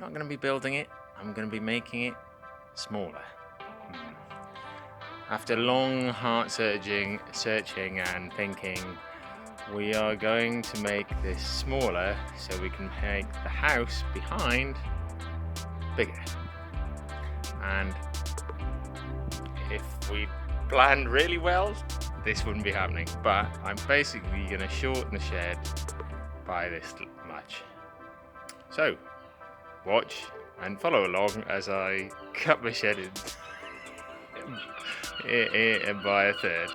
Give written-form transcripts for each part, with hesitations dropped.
not going to be building it, I'm going to be making it smaller. After long heart searching and thinking, we are going to make this smaller so we can make the house behind bigger. And if we planned really well, this wouldn't be happening. But I'm basically going to shorten the shed by this much. So watch and follow along as I cut my shed in by a third.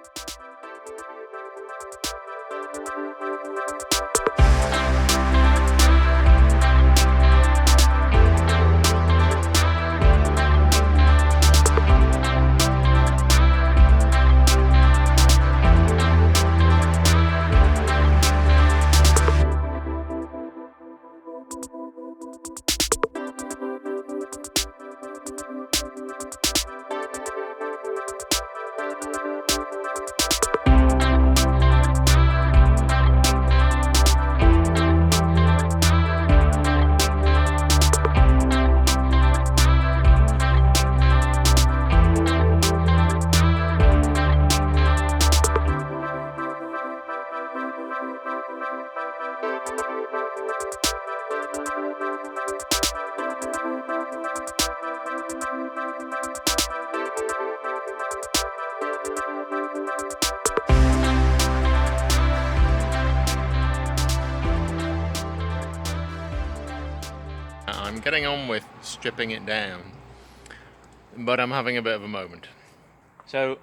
I'm getting on with stripping it down, but I'm having a bit of a moment. So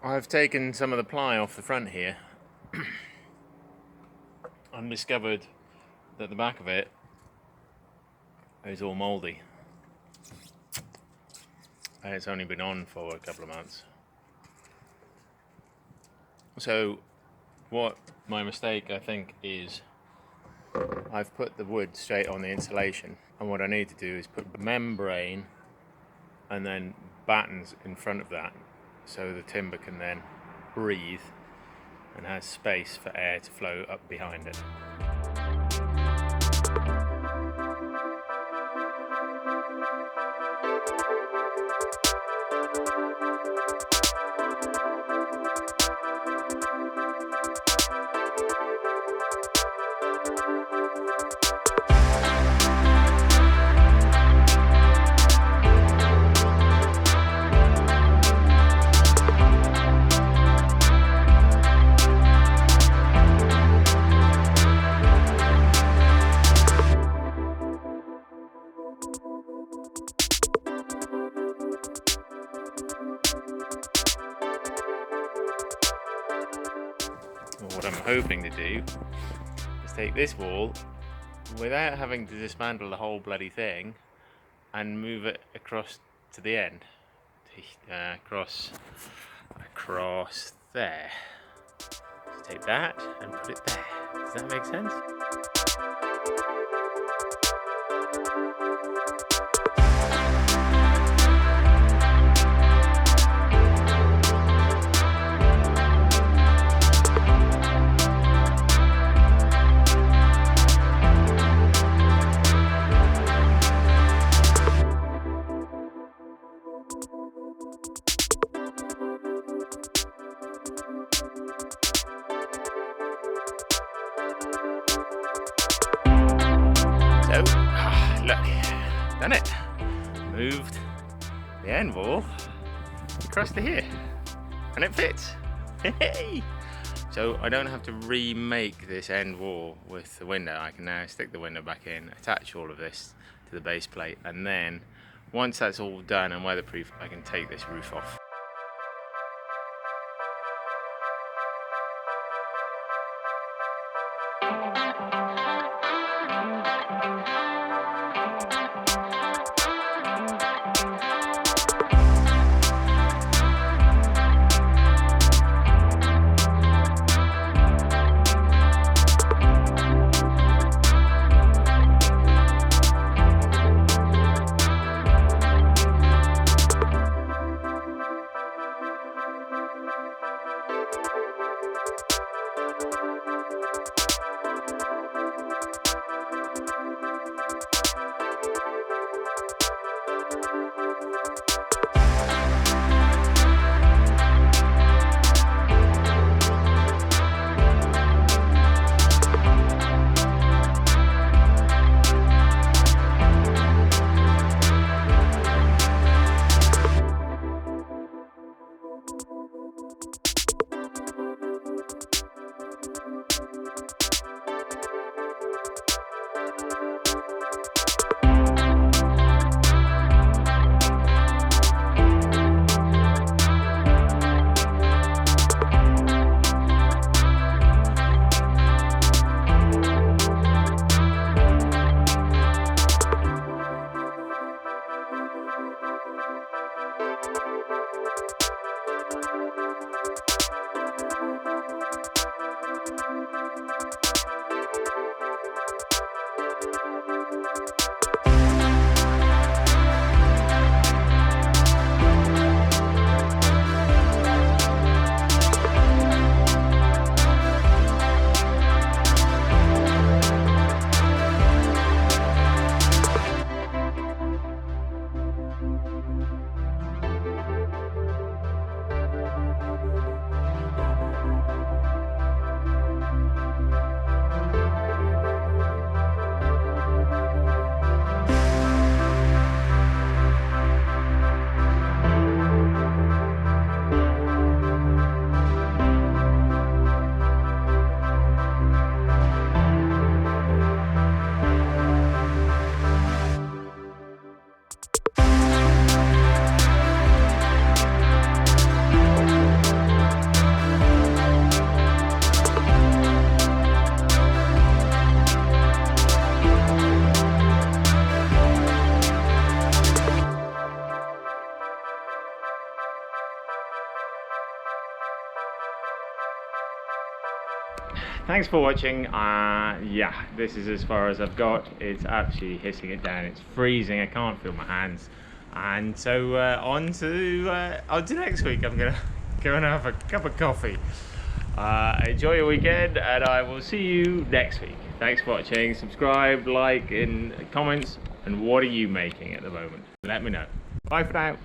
I've taken some of the ply off the front here and discovered that the back of it is all mouldy. And it's only been on for a couple of months. So what my mistake I think is, I've put the wood straight on the insulation, and what I need to do is put membrane and then battens in front of that so the timber can then breathe and has space for air to flow up behind it. What I'm hoping to do is take this wall without having to dismantle the whole bloody thing and move it across to the end, across there. So take that and put it there. Does that make sense? So, look, done it. Moved the end wall across to here, and it fits. Hey! So I don't have to remake this end wall with the window. I can now stick the window back in, attach all of this to the base plate, and then once that's all done and weatherproof, I can take this roof off. Thanks for watching. Yeah, this is as far as I've got. It's actually hissing it down. It's freezing. I can't feel my hands. And so on to next week. I'm gonna go and have a cup of coffee. Enjoy your weekend, and I will see you next week. Thanks for watching. Subscribe, like, and comments. And what are you making at the moment? Let me know. Bye for now.